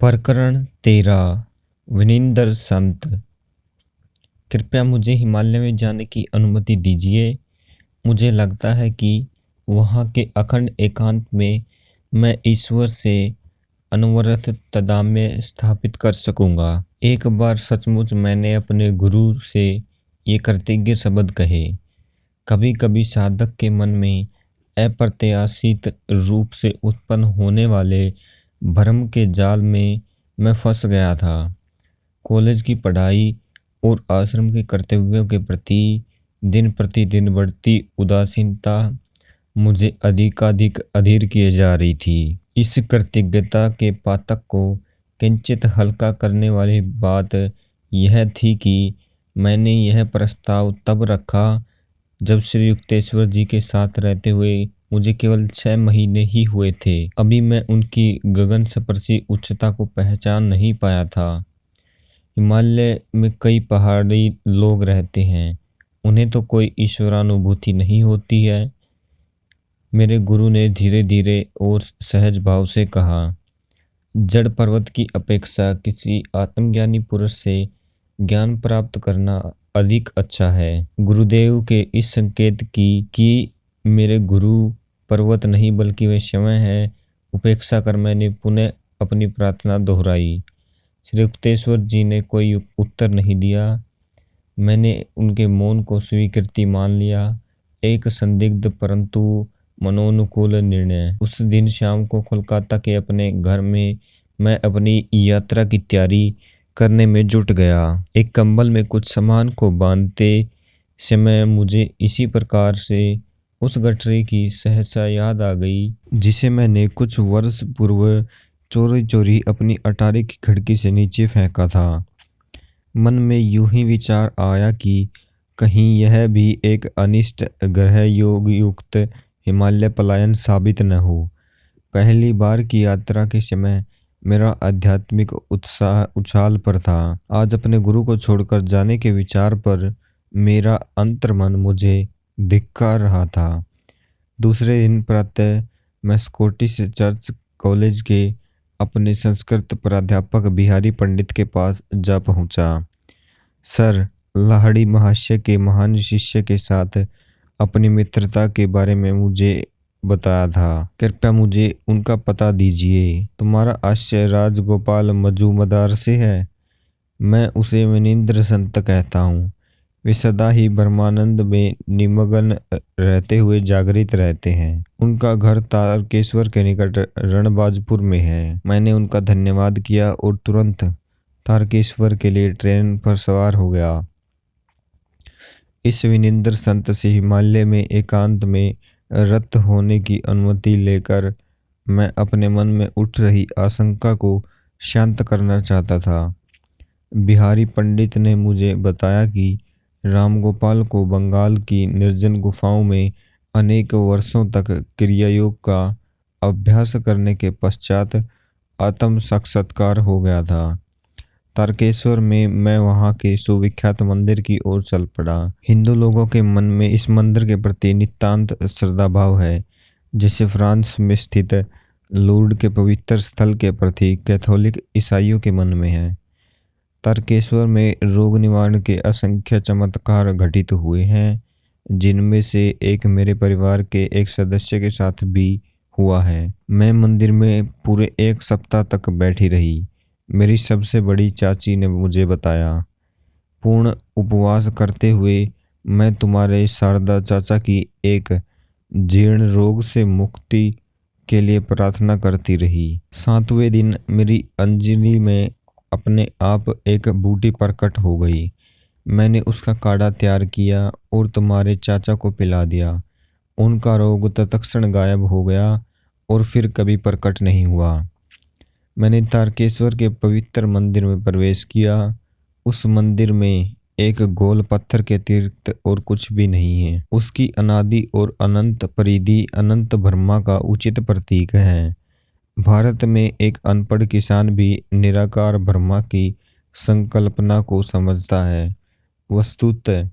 प्रकरण 13। विनिंदर संत। कृपया मुझे हिमालय में जाने की अनुमति दीजिए। मुझे लगता है कि वहाँ के अखंड एकांत में मैं ईश्वर से अनवरत तादात्म्य स्थापित कर सकूंगा। एक बार सचमुच मैंने अपने गुरु से ये कृतज्ञ शब्द कहे। कभी कभी साधक के मन में अप्रत्याशित रूप से उत्पन्न होने वाले भ्रम के जाल में मैं फंस गया था। कॉलेज की पढ़ाई और आश्रम के कर्तव्यों के प्रति दिन प्रतिदिन बढ़ती उदासीनता मुझे अधिकाधिक अधीर किए जा रही थी। इस कृतज्ञता के पातक को किंचित हल्का करने वाली बात यह थी कि मैंने यह प्रस्ताव तब रखा जब श्री युक्तेश्वर जी के साथ रहते हुए मुझे केवल 6 महीने ही हुए थे। अभी मैं उनकी गगन स्पर्शी उच्चता को पहचान नहीं पाया था। हिमालय में कई पहाड़ी लोग रहते हैं, उन्हें तो कोई ईश्वरानुभूति नहीं होती है। मेरे गुरु ने धीरे धीरे और सहज भाव से कहा, जड़ पर्वत की अपेक्षा किसी आत्मज्ञानी पुरुष से ज्ञान प्राप्त करना अधिक अच्छा है। गुरुदेव के इस संकेत की कि मेरे गुरु पर्वत नहीं बल्कि वे समय है, उपेक्षा कर मैंने पुनः अपनी प्रार्थना दोहराई। श्री युक्तेश्वर जी ने कोई उत्तर नहीं दिया। मैंने उनके मौन को स्वीकृति मान लिया। एक संदिग्ध परंतु मनोनुकूल निर्णय। उस दिन शाम को कोलकाता के अपने घर में मैं अपनी यात्रा की तैयारी करने में जुट गया। एक कंबल में कुछ सामान को बांधते समय मुझे इसी प्रकार से उस गठरी की सहसा याद आ गई जिसे मैंने कुछ वर्ष पूर्व चोरी चोरी अपनी अटारी की खिड़की से नीचे फेंका था। मन में यूं ही विचार आया कि कहीं यह भी एक अनिष्ट ग्रह योग युक्त हिमालय पलायन साबित न हो। पहली बार की यात्रा के समय मेरा आध्यात्मिक उत्साह उछाल पर था। आज अपने गुरु को छोड़कर जाने के विचार पर मेरा अंतर्मन मुझे धिक्कार रहा था। दूसरे दिन प्रातः मैं स्कॉटिश चर्च कॉलेज के अपने संस्कृत प्राध्यापक बिहारी पंडित के पास जा पहुंचा। सर लाहड़ी महाशय के महान शिष्य के साथ अपनी मित्रता के बारे में मुझे बताया था। कृपया मुझे उनका पता दीजिए। तुम्हारा आश्रय राजगोपाल मजूमदार से है। मैं उसे विनिंद्र संत कहता हूँ। वे सदा ही ब्रह्मानंद में निमग्न रहते हुए जागृत रहते हैं। उनका घर तारकेश्वर के निकट रणबाजपुर में है। मैंने उनका धन्यवाद किया और तुरंत तारकेश्वर के लिए ट्रेन पर सवार हो गया। इस विनिंद्र संत से हिमालय में एकांत में रत होने की अनुमति लेकर मैं अपने मन में उठ रही आशंका को शांत करना चाहता था। बिहारी पंडित ने मुझे बताया कि रामगोपाल को बंगाल की निर्जन गुफाओं में अनेक वर्षों तक क्रियायोग का अभ्यास करने के पश्चात आत्म साक्षात्कार हो गया था। तारकेश्वर में मैं वहां के सुविख्यात मंदिर की ओर चल पड़ा। हिंदू लोगों के मन में इस मंदिर के प्रति नितांत श्रद्धा भाव है, जैसे फ्रांस में स्थित लूर्ड के पवित्र स्थल के प्रति कैथोलिक ईसाइयों के मन में है। तारकेश्वर में रोग निवारण के असंख्य चमत्कार घटित हुए हैं, जिनमें से एक मेरे परिवार के एक सदस्य के साथ भी हुआ है। मैं मंदिर में पूरे 1 सप्ताह तक बैठी रही। मेरी सबसे बड़ी चाची ने मुझे बताया, पूर्ण उपवास करते हुए मैं तुम्हारे शारदा चाचा की एक जीर्ण रोग से मुक्ति के लिए प्रार्थना करती रही। 7वें दिन मेरी अंजलि में अपने आप एक बूटी प्रकट हो गई। मैंने उसका काढ़ा तैयार किया और तुम्हारे चाचा को पिला दिया। उनका रोग तत्क्षण गायब हो गया और फिर कभी प्रकट नहीं हुआ। मैंने तारकेश्वर के पवित्र मंदिर में प्रवेश किया। उस मंदिर में एक गोल पत्थर के अतिरिक्त और कुछ भी नहीं है। उसकी अनादि और अनंत परिधि अनंत ब्रह्मा का उचित प्रतीक है। भारत में एक अनपढ़ किसान भी निराकार ब्रह्मा की संकल्पना को समझता है। वस्तुतः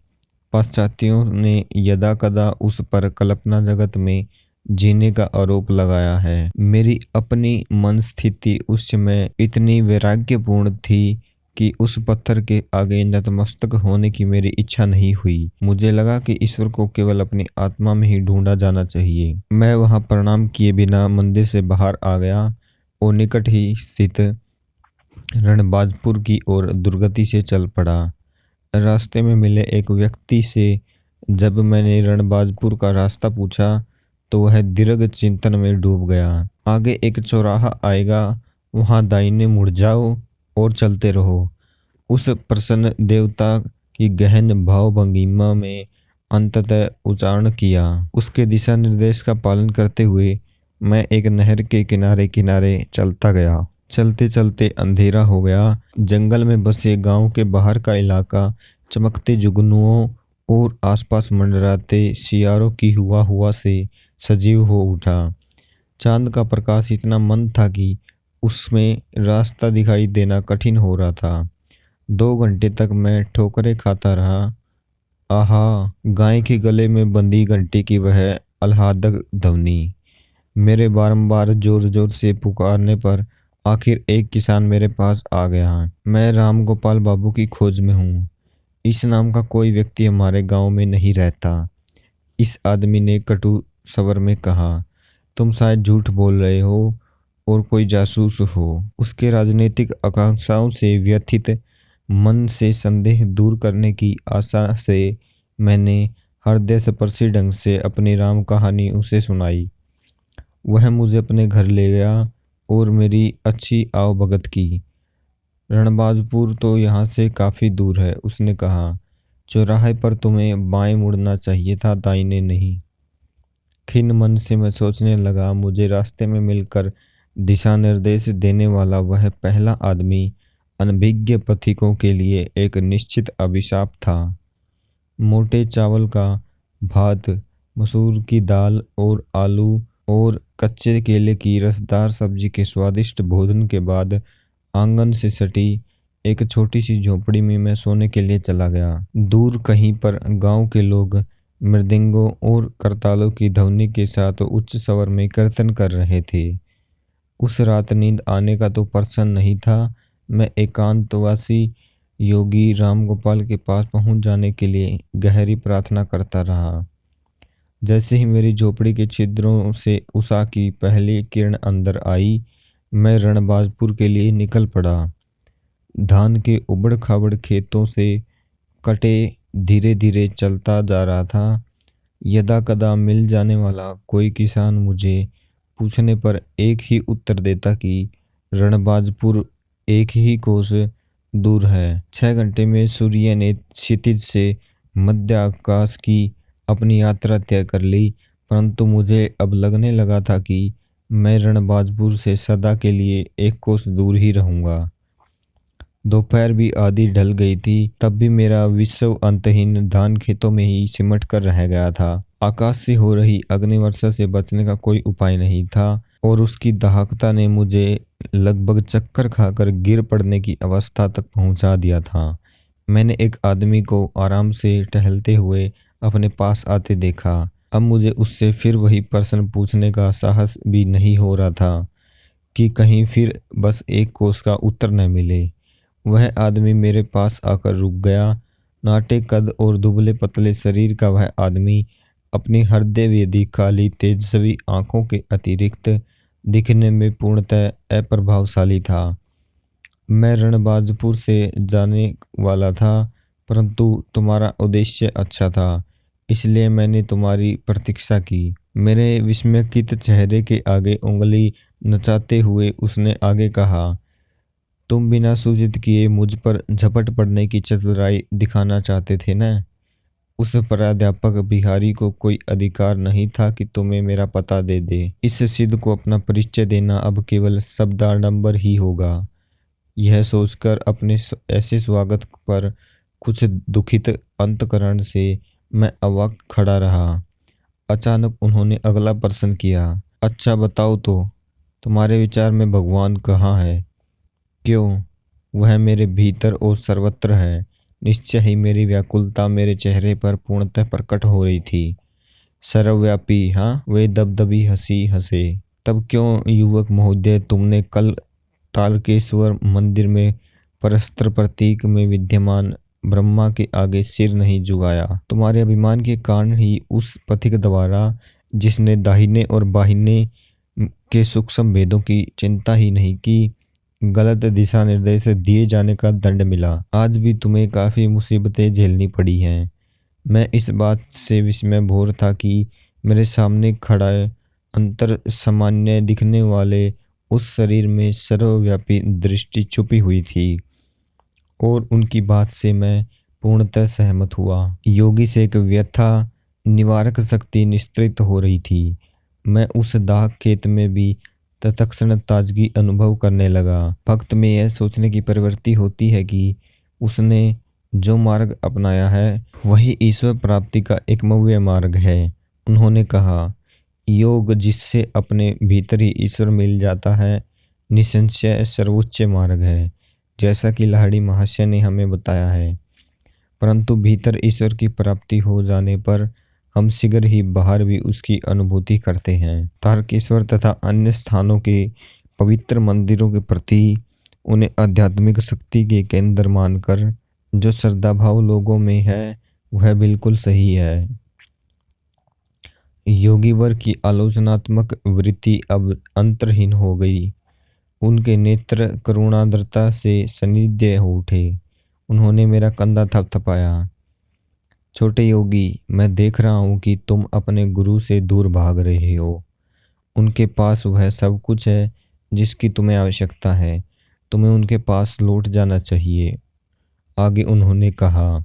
पाश्चात्यों ने यदा कदा उस पर कल्पना जगत में जीने का आरोप लगाया है। मेरी अपनी मन स्थिति उस समय इतनी वैराग्यपूर्ण थी कि उस पत्थर के आगे नतमस्तक होने की मेरी इच्छा नहीं हुई। मुझे लगा कि ईश्वर को केवल अपनी आत्मा में ही ढूंढा जाना चाहिए। मैं वहां प्रणाम किए बिना मंदिर से बाहर आ गया और निकट ही स्थित रणबाजपुर की ओर दुर्गति से चल पड़ा। रास्ते में मिले एक व्यक्ति से जब मैंने रणबाजपुर का रास्ता पूछा तो वह दीर्घ चिंतन में डूब गया। आगे एक चौराहा आएगा, वहां दाहिने मुड़ जाओ और चलते रहो। उस प्रसन्न देवता की गहन भाव भंगिमा में अंततः उच्चारण किया। उसके दिशा निर्देश का पालन करते हुए मैं एक नहर के किनारे किनारे चलता गया। चलते चलते अंधेरा हो गया। जंगल में बसे गांव के बाहर का इलाका चमकते जुगनुओं और आसपास मंडराते सियारों की हुआ से सजीव हो उठा। चांद का प्रकाश इतना मंद था कि उसमें रास्ता दिखाई देना कठिन हो रहा था। 2 घंटे तक मैं ठोकरें खाता रहा। आहा, गाय के गले में बंधी घंटी की वह आह्लादक ध्वनि। मेरे बारंबार जोर जोर से पुकारने पर आखिर एक किसान मेरे पास आ गया। मैं राम गोपाल बाबू की खोज में हूँ। इस नाम का कोई व्यक्ति हमारे गांव में नहीं रहता। इस आदमी ने कटु स्वर में कहा। तुम शायद झूठ बोल रहे हो और कोई जासूस हो। उसके राजनीतिक आकांक्षाओं से व्यथित मन से संदेह दूर करने की आशा से मैंने हृदयस्पर्शी ढंग से अपनी राम कहानी उसे सुनाई। वह मुझे अपने घर ले गया और मेरी अच्छी आवभगत की। रणबाजपुर तो यहाँ से काफी दूर है, उसने कहा। चौराहे पर तुम्हें बाएं मुड़ना चाहिए था, दाहिने नहीं। खिन्न मन से मैं सोचने लगा, मुझे रास्ते में मिलकर दिशा निर्देश देने वाला वह पहला आदमी अनभिज्ञ पथिकों के लिए एक निश्चित अभिशाप था। मोटे चावल का भात, मसूर की दाल और आलू और कच्चे केले की रसदार सब्जी के स्वादिष्ट भोजन के बाद आंगन से सटी एक छोटी सी झोपड़ी में मैं सोने के लिए चला गया। दूर कहीं पर गांव के लोग मृदंगों और करतालों की ध्वनि के साथ उच्च स्वर में कीर्तन कर रहे थे। उस रात नींद आने का तो प्रश्न नहीं था। मैं एकांतवासी योगी रामगोपाल के पास पहुंच जाने के लिए गहरी प्रार्थना करता रहा। जैसे ही मेरी झोपड़ी के छिद्रों से उषा की पहली किरण अंदर आई, मैं रणबाजपुर के लिए निकल पड़ा। धान के उबड़ खाबड़ खेतों से कटे धीरे धीरे चलता जा रहा था। यदा कदा मिल जाने वाला कोई किसान मुझे पूछने पर एक ही उत्तर देता कि रणबाजपुर एक ही कोस दूर है। 6 घंटे में सूर्य ने क्षितिज से मध्य आकाश की अपनी यात्रा तय कर ली, परंतु मुझे अब लगने लगा था कि मैं रणबाजपुर से सदा के लिए एक कोस दूर ही रहूंगा। दोपहर भी आधी ढल गई थी, तब भी मेरा विश्व अंतहीन धान खेतों में ही सिमट कर रह गया था। आकाश से हो रही अग्निवर्षा से बचने का कोई उपाय नहीं था और उसकी दाहकता ने मुझे लगभग चक्कर खाकर गिर पड़ने की अवस्था तक पहुंचा दिया था। मैंने एक आदमी को आराम से टहलते हुए अपने पास आते देखा। अब मुझे उससे फिर वही प्रश्न पूछने का साहस भी नहीं हो रहा था कि कहीं फिर बस एक कोस का उत्तर न मिले। वह आदमी मेरे पास आकर रुक गया। नाटे कद और दुबले पतले शरीर का वह आदमी अपनी हृदयवेदी काली तेजस्वी आंखों के अतिरिक्त दिखने में पूर्णतः अप्रभावशाली था। मैं रणबाजपुर से जाने वाला था, परंतु तुम्हारा उद्देश्य अच्छा था, इसलिए मैंने तुम्हारी प्रतीक्षा की। मेरे विस्मित चेहरे के आगे उंगली नचाते हुए उसने आगे कहा, तुम बिना सूचित किए मुझ पर झपट पड़ने की चतुराई दिखाना चाहते थे न? उस प्राध्यापक बिहारी को कोई अधिकार नहीं था कि तुम्हें मेरा पता दे दे। इस सिद्ध को अपना परिचय देना अब केवल शब्दाडंबर ही होगा। यह सोचकर अपने ऐसे स्वागत पर कुछ दुखित अंतकरण से मैं अवाक खड़ा रहा। अचानक उन्होंने अगला प्रश्न किया, अच्छा बताओ तो, तुम्हारे विचार में भगवान कहाँ है? क्यों? वह मेरे भीतर और सर्वत्र है। निश्चय ही मेरी व्याकुलता मेरे चेहरे पर पूर्णतः प्रकट हो रही थी। सर्वव्यापी, हाँ वे दबदबी हंसी हंसे। तब क्यों युवक महोदय, तुमने कल तारकेश्वर मंदिर में परस्त्र प्रतीक में विद्यमान ब्रह्मा के आगे सिर नहीं झुकाया? तुम्हारे अभिमान के कारण ही उस पथिक द्वारा, जिसने दाहिने और बाहिने के सूक्ष्म भेदों की चिंता ही नहीं की, गलत दिशा निर्देश दिए जाने का दंड मिला। आज भी तुम्हें काफी मुसीबतें झेलनी पड़ी हैं। मैं इस बात से विस्मय भोर था कि मेरे सामने खड़ा अंतर सामान्य दिखने वाले उस शरीर में सर्वव्यापी दृष्टि छुपी हुई थी, और उनकी बात से मैं पूर्णतः सहमत हुआ। योगी से एक व्यथा निवारक शक्ति निस्तृत हो रही थी। मैं उस दाह खेत में भी तत्क्षण ताजगी अनुभव करने लगा। भक्त में यह सोचने की प्रवृत्ति होती है कि उसने जो मार्ग अपनाया है वही ईश्वर प्राप्ति का एकमव्य मार्ग है। उन्होंने कहा, योग जिससे अपने भीतर ही ईश्वर मिल जाता है, निसंशय सर्वोच्च मार्ग है, जैसा कि लाहिड़ी महाशय ने हमें बताया है। परंतु भीतर ईश्वर की प्राप्ति हो जाने पर हम शीघ्र ही बाहर भी उसकी अनुभूति करते हैं। तारकेश्वर तथा अन्य स्थानों के पवित्र मंदिरों के प्रति उन्हें आध्यात्मिक शक्ति के केंद्र मानकर जो श्रद्धाभाव लोगों में है वह बिल्कुल सही है। योगीवर की आलोचनात्मक वृत्ति अब अंतर्हीन हो गई। उनके नेत्र करुणार्द्रता से सनिध्य हो उठे। उन्होंने मेरा कंधा थपथपाया। छोटे योगी, मैं देख रहा हूं कि तुम अपने गुरु से दूर भाग रहे हो। उनके पास वह सब कुछ है जिसकी तुम्हें आवश्यकता है। तुम्हें उनके पास लौट जाना चाहिए। आगे उन्होंने कहा,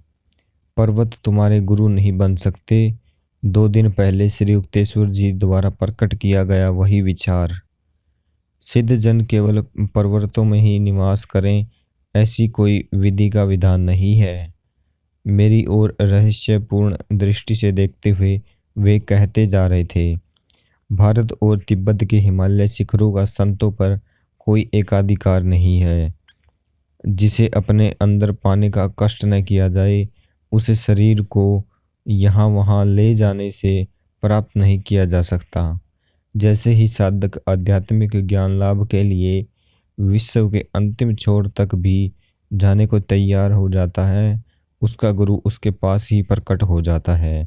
पर्वत तुम्हारे गुरु नहीं बन सकते। 2 दिन पहले श्री युक्तेश्वर जी द्वारा प्रकट किया गया वही विचार, सिद्ध जन केवल पर्वतों में ही निवास करें, ऐसी कोई विधि का विधान नहीं है। मेरी ओर रहस्यपूर्ण दृष्टि से देखते हुए वे कहते जा रहे थे, भारत और तिब्बत के हिमालय शिखरों का संतों पर कोई एकाधिकार नहीं है। जिसे अपने अंदर पाने का कष्ट न किया जाए, उस शरीर को यहाँ वहाँ ले जाने से प्राप्त नहीं किया जा सकता। जैसे ही साधक आध्यात्मिक ज्ञान लाभ के लिए विश्व के अंतिम छोर तक भी जाने को तैयार हो जाता है, उसका गुरु उसके पास ही प्रकट हो जाता है।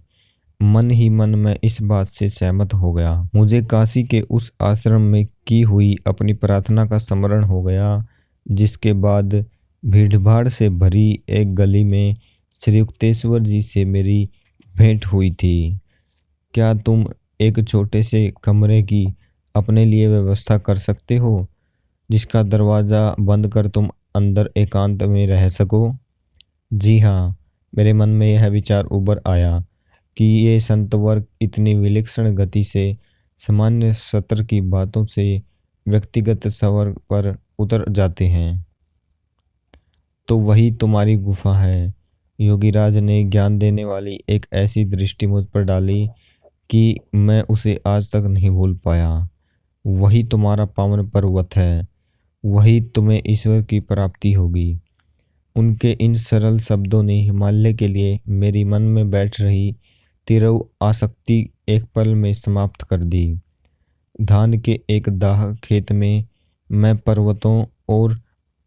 मन ही मन में इस बात से सहमत हो गया। मुझे काशी के उस आश्रम में की हुई अपनी प्रार्थना का स्मरण हो गया, जिसके बाद भीड़भाड़ से भरी एक गली में श्री युक्तेश्वर जी से मेरी भेंट हुई थी। क्या तुम एक छोटे से कमरे की अपने लिए व्यवस्था कर सकते हो, जिसका दरवाजा बंद कर तुम अंदर एकांत में रह सको? जी हाँ, मेरे मन में यह विचार उभर आया कि ये संतवर्ग इतनी विलक्षण गति से सामान्य सत्र की बातों से व्यक्तिगत स्वर पर उतर जाते हैं। तो वही तुम्हारी गुफा है। योगीराज ने ज्ञान देने वाली एक ऐसी दृष्टि मुझ पर डाली कि मैं उसे आज तक नहीं भूल पाया। वही तुम्हारा पावन पर्वत है, वही तुम्हें ईश्वर की प्राप्ति होगी। उनके इन सरल शब्दों ने हिमालय के लिए मेरी मन में बैठ रही तिरव आसक्ति एक पल में समाप्त कर दी। धान के एक दाह खेत में मैं पर्वतों और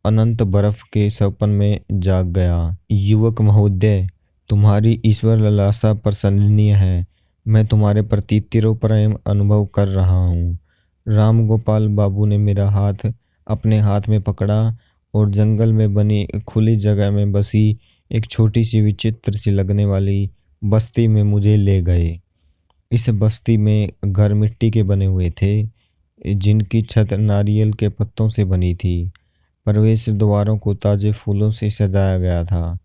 अनंत बर्फ के सपन में जाग गया। युवक महोदय, तुम्हारी ईश्वर लालसा प्रशंसनीय है। मैं तुम्हारे प्रति तिरव प्रेम अनुभव कर रहा हूँ। राम गोपाल बाबू ने मेरा हाथ अपने हाथ में पकड़ा और जंगल में बनी खुली जगह में बसी एक छोटी सी विचित्र सी लगने वाली बस्ती में मुझे ले गए। इस बस्ती में घर मिट्टी के बने हुए थे, जिनकी छत नारियल के पत्तों से बनी थी। प्रवेश द्वारों को ताजे फूलों से सजाया गया था।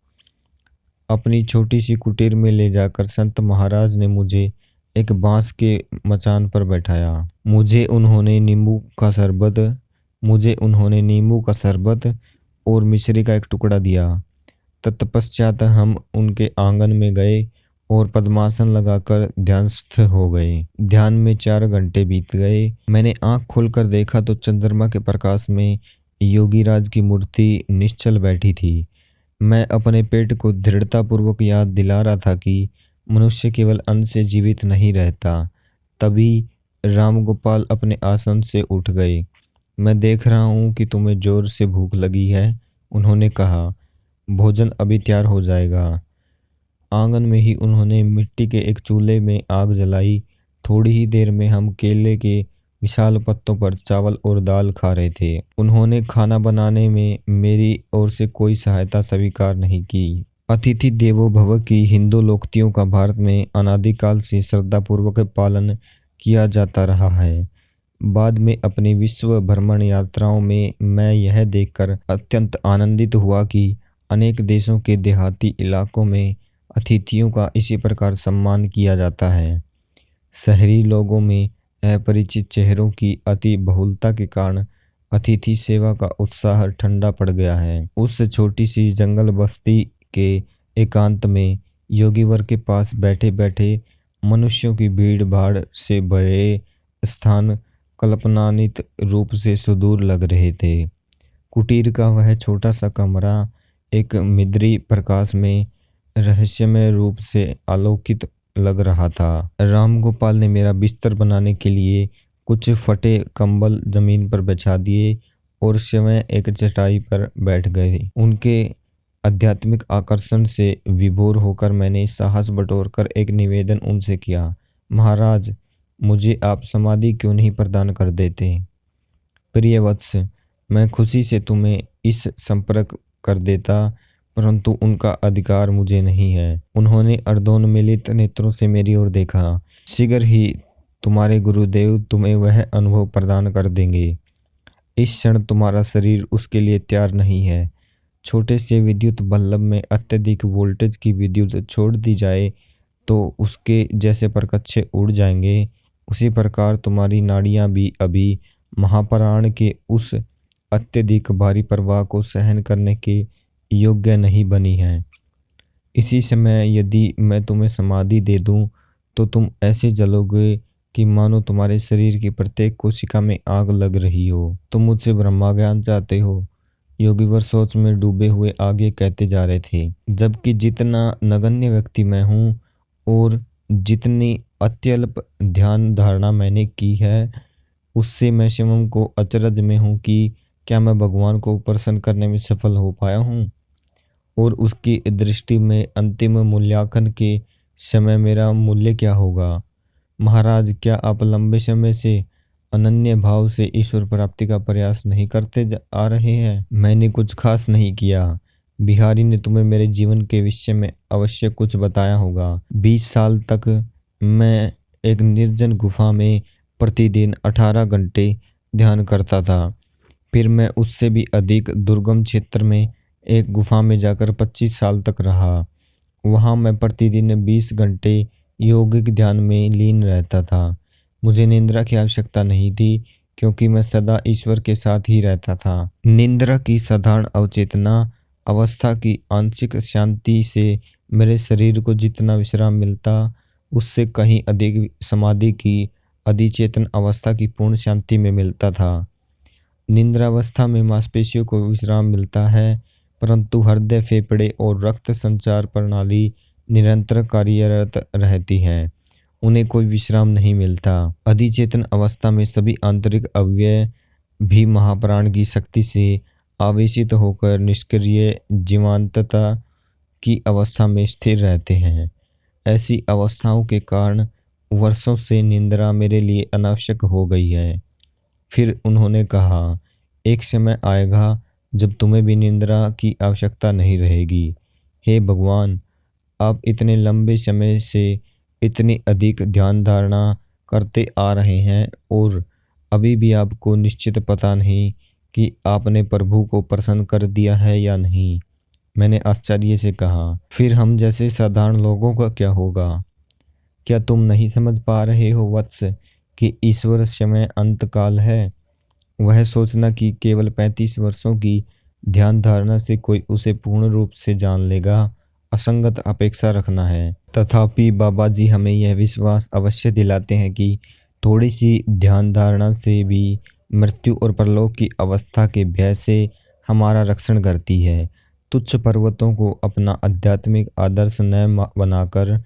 अपनी छोटी सी कुटीर में ले जाकर संत महाराज ने मुझे एक बांस के मचान पर बैठाया। मुझे उन्होंने नींबू का शरबत और मिश्री का एक टुकड़ा दिया। तत्पश्चात हम उनके आंगन में गए और पद्मासन लगाकर ध्यानस्थ हो गए। ध्यान में 4 घंटे बीत गए। मैंने आंख खोलकर देखा तो चंद्रमा के प्रकाश में योगीराज की मूर्ति निश्चल बैठी थी। मैं अपने पेट को दृढ़तापूर्वक याद दिला रहा था कि मनुष्य केवल अन्न से जीवित नहीं रहता। तभी रामगोपाल अपने आसन से उठ गए। मैं देख रहा हूँ कि तुम्हें जोर से भूख लगी है, उन्होंने कहा। भोजन अभी तैयार हो जाएगा। आंगन में ही उन्होंने मिट्टी के एक चूल्हे में आग जलाई। थोड़ी ही देर में हम केले के विशाल पत्तों पर चावल और दाल खा रहे थे। उन्होंने खाना बनाने में मेरी ओर से कोई सहायता स्वीकार नहीं की। अतिथि देवो भव की हिंदू लोकोक्तियों का भारत में अनादिकाल से श्रद्धापूर्वक पालन किया जाता रहा है। बाद में अपनी विश्व भ्रमण यात्राओं में मैं यह देखकर अत्यंत आनंदित हुआ कि अनेक देशों के देहाती इलाकों में अतिथियों का इसी प्रकार सम्मान किया जाता है। शहरी लोगों में अपरिचित चेहरों की अति बहुलता के कारण अतिथि सेवा का उत्साह ठंडा पड़ गया है। उस छोटी सी जंगल बस्ती के एकांत में योगीवर के पास बैठे बैठे मनुष्यों की भीड़ भाड़ से भरे स्थान कल्पनातीत रूप से सुदूर लग रहे थे। कुटीर का वह छोटा सा कमरा एक मिद्री प्रकाश में रहस्यमय रूप से आलोकित लग रहा था। रामगोपाल ने मेरा बिस्तर बनाने के लिए कुछ फटे कंबल जमीन पर बिछा दिए और स्वयं एक चटाई पर बैठ गए। उनके आध्यात्मिक आकर्षण से विभोर होकर मैंने साहस बटोरकर एक निवेदन उनसे किया। महाराज, मुझे आप समाधि क्यों नहीं प्रदान कर देते? प्रिय वत्स, मैं खुशी से तुम्हें इस संपर्क कर देता, परंतु उनका अधिकार मुझे नहीं है। उन्होंने अर्धोन्मीलित नेत्रों से मेरी ओर देखा। शीघ्र ही तुम्हारे गुरुदेव तुम्हें वह अनुभव प्रदान कर देंगे। इस क्षण तुम्हारा शरीर उसके लिए तैयार नहीं है। छोटे से विद्युत बल्ब में अत्यधिक वोल्टेज की विद्युत छोड़ दी जाए तो उसके जैसे प्रकाश उड़ जाएंगे। उसी प्रकार तुम्हारी नाड़ियां भी अभी महाप्राण के उस अत्यधिक भारी प्रवाह को सहन करने के योग्य नहीं बनी है। इसी समय यदि मैं तुम्हें समाधि दे दूं तो तुम ऐसे जलोगे कि मानो तुम्हारे शरीर की प्रत्येक कोशिका में आग लग रही हो। तुम मुझसे ब्रह्मा ज्ञान चाहते हो? योगीवर सोच में डूबे हुए आगे कहते जा रहे थे। जबकि जितना नगण्य व्यक्ति मैं हूँ और जितनी अत्यल्प ध्यान धारणा मैंने की है, उससे मैं स्वयं को अचरज में हूँ कि क्या मैं भगवान को प्रसन्न करने में सफल हो पाया हूँ और उसकी दृष्टि में अंतिम मूल्यांकन के समय मेरा मूल्य क्या होगा। महाराज, क्या आप लंबे समय से अनन्य भाव से ईश्वर प्राप्ति का प्रयास नहीं करते आ रहे हैं? मैंने कुछ खास नहीं किया। बिहारी ने तुम्हें मेरे जीवन के विषय में अवश्य कुछ बताया होगा। 20 साल तक मैं एक निर्जन गुफा में प्रतिदिन 18 घंटे ध्यान करता था। फिर मैं उससे भी अधिक दुर्गम क्षेत्र में एक गुफा में जाकर 25 साल तक रहा। वहाँ मैं प्रतिदिन 20 घंटे योगिक ध्यान में लीन रहता था। मुझे निद्रा की आवश्यकता नहीं थी क्योंकि मैं सदा ईश्वर के साथ ही रहता था। निद्रा की साधारण अवचेतना अवस्था की आंशिक शांति से मेरे शरीर को जितना विश्राम मिलता, उससे कहीं अधिक समाधि की अधिचेतन अवस्था की पूर्ण शांति में मिलता था। निद्रावस्था में मांसपेशियों को विश्राम मिलता है, परंतु हृदय, फेफड़े और रक्त संचार प्रणाली निरंतर कार्यरत रहती है। उन्हें कोई विश्राम नहीं मिलता। अधिचेतन अवस्था में सभी आंतरिक अवयव भी महाप्राण की शक्ति से आवेशित होकर निष्क्रिय जीवांतता की अवस्था में स्थिर रहते हैं। ऐसी अवस्थाओं के कारण वर्षों से निद्रा मेरे लिए अनावश्यक हो गई है। फिर उन्होंने कहा, एक समय आएगा जब तुम्हें भी निद्रा की आवश्यकता नहीं रहेगी। हे भगवान, आप इतने लंबे समय से इतनी अधिक ध्यान धारणा करते आ रहे हैं और अभी भी आपको निश्चित पता नहीं कि आपने प्रभु को प्रसन्न कर दिया है या नहीं। मैंने आश्चर्य से कहा, फिर हम जैसे साधारण लोगों का क्या होगा? क्या तुम नहीं समझ पा रहे हो वत्स कि ईश्वर समय अंतकाल है? वह सोचना कि केवल 35 वर्षों की ध्यान धारणा से कोई उसे पूर्ण रूप से जान लेगा, असंगत अपेक्षा रखना है। तथापि बाबा जी हमें यह विश्वास अवश्य दिलाते हैं कि थोड़ी सी ध्यान धारणा से भी मृत्यु और परलोक की अवस्था के भय से हमारा रक्षण करती है। तुच्छ पर्वतों को अपना आध्यात्मिक आदर्श न बनाकर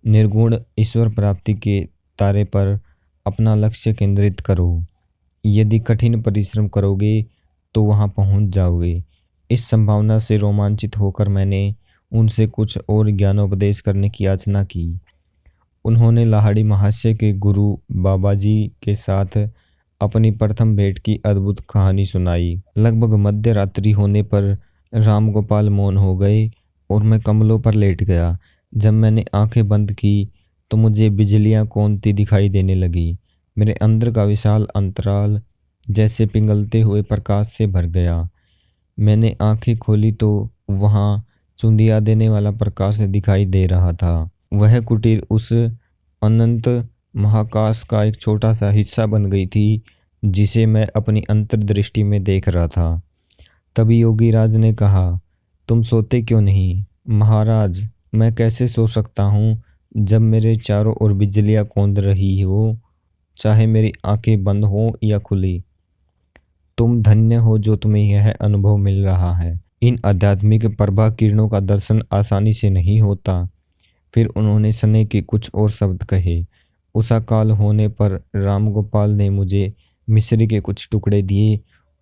निर्गुण ईश्वर प्राप्ति के तारे पर अपना लक्ष्य केंद्रित करो। यदि कठिन परिश्रम करोगे तो वहां पहुंच जाओगे। इस संभावना से रोमांचित होकर मैंने उनसे कुछ और ज्ञानोपदेश करने की याचना की। उन्होंने लाहिड़ी महाशय के गुरु बाबाजी के साथ अपनी प्रथम भेंट की अद्भुत कहानी सुनाई। लगभग मध्य रात्रि होने पर राम गोपाल मौन हो गए और मैं कमलों पर लेट गया। जब मैंने आंखें बंद की तो मुझे बिजलियां कौंधती दिखाई देने लगी। मेरे अंदर का विशाल अंतराल जैसे पिघलते हुए प्रकाश से भर गया। मैंने आंखें खोली तो वहां चुंदिया देने वाला प्रकाश दिखाई दे रहा था। वह कुटीर उस अनंत महाकाश का एक छोटा सा हिस्सा बन गई थी जिसे मैं अपनी अंतर्दृष्टि में देख रहा था। तभी योगीराज ने कहा, तुम सोते क्यों नहीं? महाराज, मैं कैसे सो सकता हूँ जब मेरे चारों ओर बिजलियां कौंध रही हो, चाहे मेरी आंखें बंद हो या खुली। तुम धन्य हो जो तुम्हें यह अनुभव मिल रहा है। इन आध्यात्मिक प्रभा किरणों का दर्शन आसानी से नहीं होता। फिर उन्होंने स्नेह के कुछ और शब्द कहे। उषा काल होने पर रामगोपाल ने मुझे मिश्री के कुछ टुकड़े दिए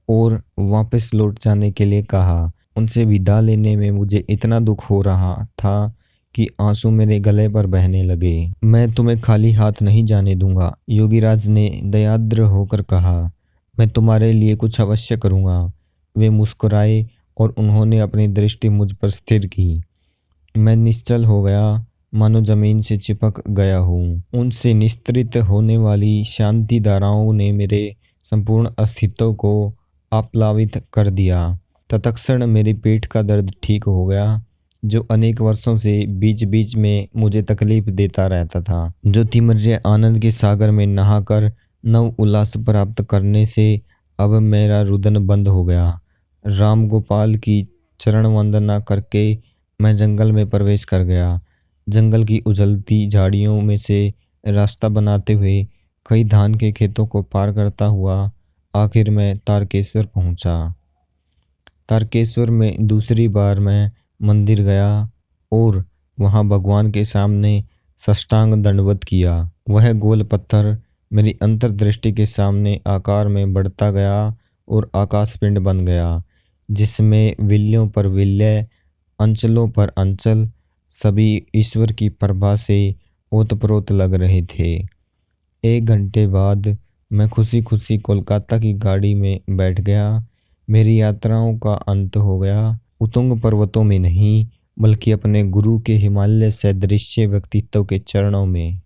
और वापस लौट जाने के लिए कहा। उनसे विदा लेने में मुझे इतना दुख हो रहा था कि आंसू मेरे गले पर बहने लगे। मैं तुम्हें खाली हाथ नहीं जाने दूंगा, योगीराज ने दयाद्र होकर कहा। मैं तुम्हारे लिए कुछ अवश्य करूंगा। वे मुस्कुराए और उन्होंने अपनी दृष्टि मुझ पर स्थिर की। मैं निश्चल हो गया, मानो जमीन से चिपक गया हूँ। उनसे निस्तृत होने वाली शांति धाराओं ने मेरे संपूर्ण अस्तित्व को आप्लावित कर दिया। तत्क्षण मेरी पेट का दर्द ठीक हो गया, जो अनेक वर्षों से बीच बीच में मुझे तकलीफ देता रहता था। ज्योतिर्मय आनंद के सागर में नहाकर नव उल्लास प्राप्त करने से अब मेरा रुदन बंद हो गया। राम गोपाल की चरण वंदना करके मैं जंगल में प्रवेश कर गया। जंगल की उजलती झाड़ियों में से रास्ता बनाते हुए कई धान के खेतों को पार करता हुआ आखिर मैं तारकेश्वर पहुंचा। तारकेश्वर में दूसरी बार मैं मंदिर गया और वहां भगवान के सामने साष्टांग दंडवत किया। वह गोल पत्थर मेरी अंतर्दृष्टि के सामने आकार में बढ़ता गया और आकाश पिंड बन गया, जिसमें विल्यों पर विल्य, अंचलों पर अंचल सभी ईश्वर की प्रभा से ओतप्रोत लग रहे थे। 1 घंटे बाद मैं खुशी खुशी कोलकाता की गाड़ी में बैठ गया। मेरी यात्राओं का अंत हो गया, उतुंग पर्वतों में नहीं बल्कि अपने गुरु के हिमालय सदृश्य व्यक्तित्व के चरणों में।